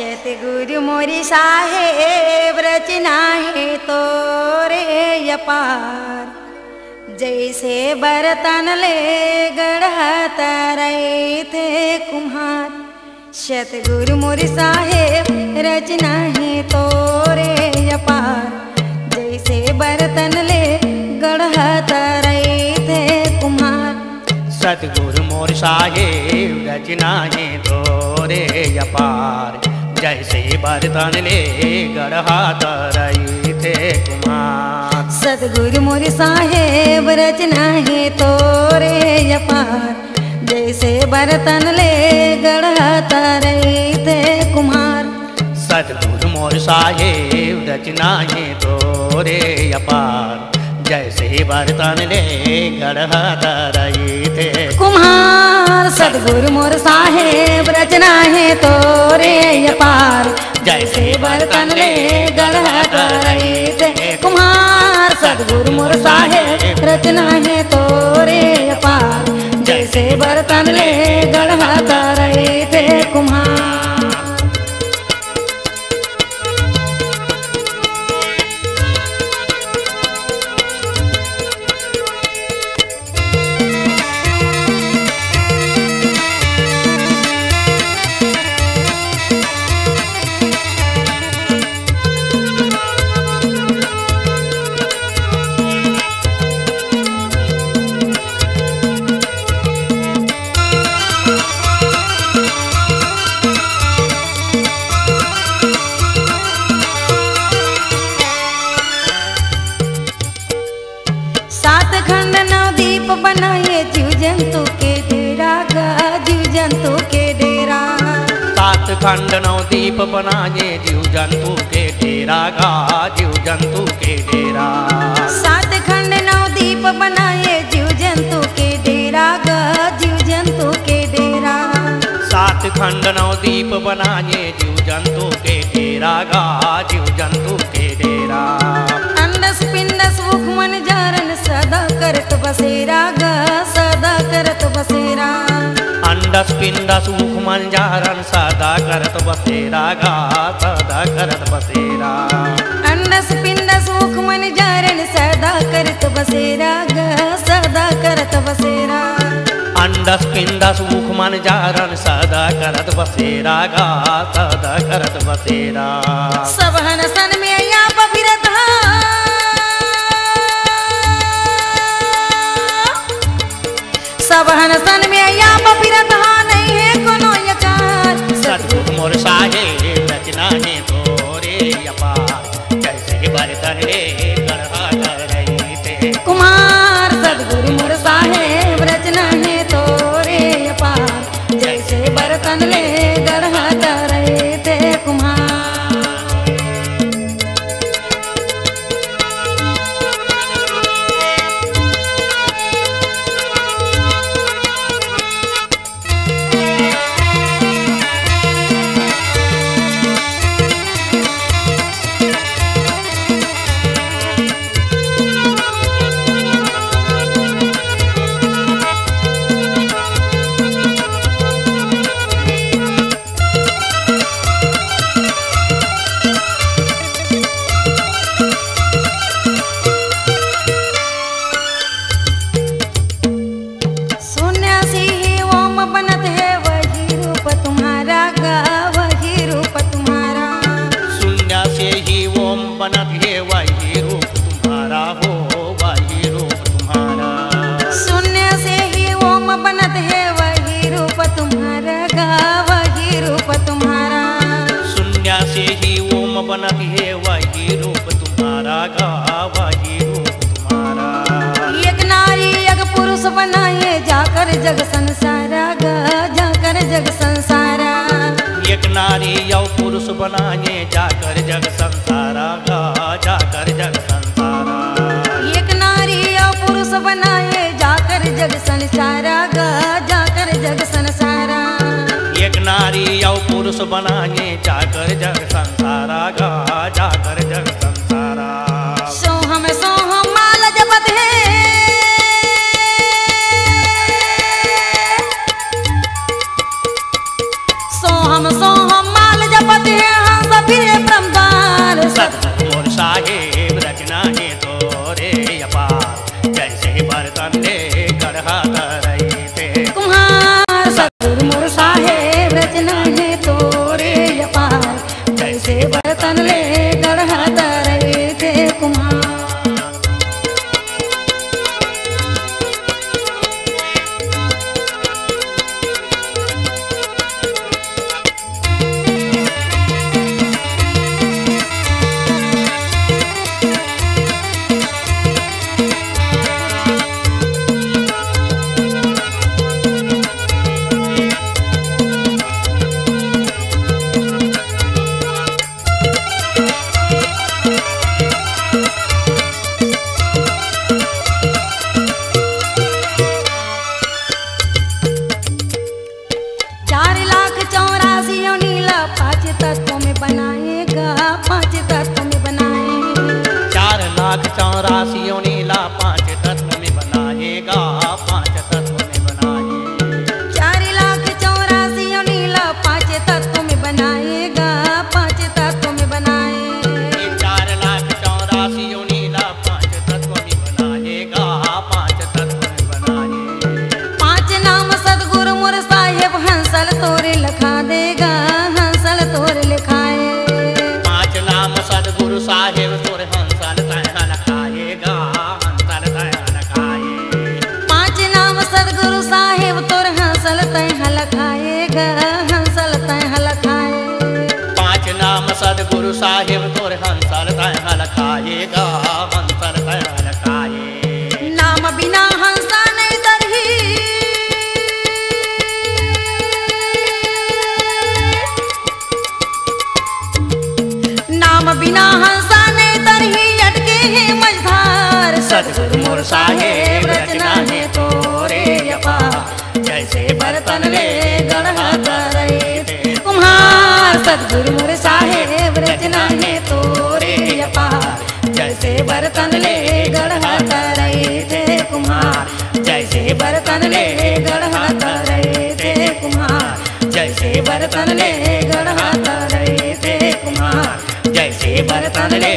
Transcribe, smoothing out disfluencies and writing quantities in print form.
सतगुरु मोरी साहेब रचना है तोरे अपार, जैसे बर्तन ले गढ़त रहे थे कुम्हार। सतगुरु मोरी साहेब रचना है तोरे अपार, जैसे बर्तन ले गढ़त रहे थे कुम्हार। सतगुरु मोर साहेब रचना है तोरे अपार, जैसे बर्तन ले गढ़त रहे थे कुम्हार। सतगुरु मोर साहेब रचना है तोरे अपार, जैसे बर्तन ले गढ़त रहे थे कुम्हार। सतगुरु मोर साहेब रचना है तोरे अपार, जैसे बर्तन ले गढ़त रहे थे कुम्हार। सतगुरु मोर साहेब रचना है तोरे अपार, जैसे बर्तन ले गढ़त रहे थे कुम्हार। सतगुरु मोर साहेब रचना है तोरे अपार, जैसे बर्तन ले गढ़त रहे थे कुम्हार। बनाए जीव जंतु के डेरा गा, जीव जंतु के डेरा। सात खंड नौ दीप बनाए जीव जंतु के डेरा गा, जीव जंतु के डेरा। सात खंड नौ दीप बनाए जीव जंतु के डेरा गा, जीव जंतु के डेरा। सात खंड नौ दीप बनाए जीव जंतु के डेरा गा, जीव जंतु के डेरा। अंडस पिंडस मुख मन जारन सदा करत बसेरा गा, सदा करत बसेरा। अंडस पिंडस मुख मन जारन सदा करत बसेरा गा, सदा करत बसेरा। अंडस पिंडस मुख मन जारन सदा करत बसेरा गा, सदा करत बसेरा। अंडस पिंडस मुख मन जारन सदा करत बसेरा गा, सदा करत बसेरा। सब हनसन में या बफिरत सब हनसन में या बफिरत नहीं है कोनो यकार। सतगुरु मोर साहेब रचना है तोरे अपार, जैसे बर्तन ले गढ़त रहे थे कुम्हार। सतगुरु मोर साहेब रचना है तोरे अपार, जैसे बर्तन ले गढ़त रहे थे कुम्हार। बनत है वही रूप तुम्हारा हो, वही रूप तुम्हारा। शून्य से ही ओम बनत है वही रूप तुम्हारा गा, वही रूप तुम्हारा। शून्य से ही ओम बनत है वही रूप तुम्हारा गा, वही रूप तुम्हारा। एक नारी एक पुरुष बनाए जाकर जग संसारा गा, जाकर जग संसारा। एक नारी यौ पुरुष बनाए जाकर जग संसारा गा, जाकर जग संसारा। एक नारी यौ पुरुष बनाए जाकर जग संसारा गा, जाकर जग संसारा। एक नारी यौ पुरुष बनाए जाकर जग संसारा गा, जाकर जग संसारा। सोहम सोहम माल जपत है, सोहम सोहम माल जपत है। गढ़ा रही थे। कुम्हार सतगुरु मोर साहेब रचना है तोरे अपार, जैसे बर्तन ले गढ़ा रहे थे कुम्हार। चौरासियों नीला 5 तत्व में बनाएगा, 5 तत्व में बनाए। 4 लाख 84 नीला 5 तत्व में बनाएगा, 5 तत्व में बनाए। 4 लाख 84 नीला 5 तत्व में बनाएगा, 5 तत्व में बनाए। 5 नाम सतगुरु मोर साहेब हंसल तोरे लिखा देगा, हंसल तोरे लिखाए। 5 नाम सतगुरु साहेब तोरे हंसल लिखाएगा, हंसल लिखाए। 5 नाम सतगुरु साहेब तोर हंसल तय लिखाएगा, हंसल तय लिखाए। 5 नाम सतगुरु साहेब तोरे हंसल लिखाएगा, हंसल लिखाए। नाम बिना हंसा नहीं तरही, नाम बिना हंसा नहीं तरही अटके हैं मझधार। सतगुरु मोर साहेब रचना है तोरे अपार, जैसे बर्तन ले गढ़ा रहे थे कुम्हार। सतगुरु मोर साहेब रचना है तोरे अपार, जैसे बर्तन ले गढ़ा रहे थे कुम्हार, जैसे बर्तन ले गढ़ा रहे थे कुम्हार, जैसे बर्तन ले गढ़ा रहे थे कुम्हार, जैसे बर्तन ले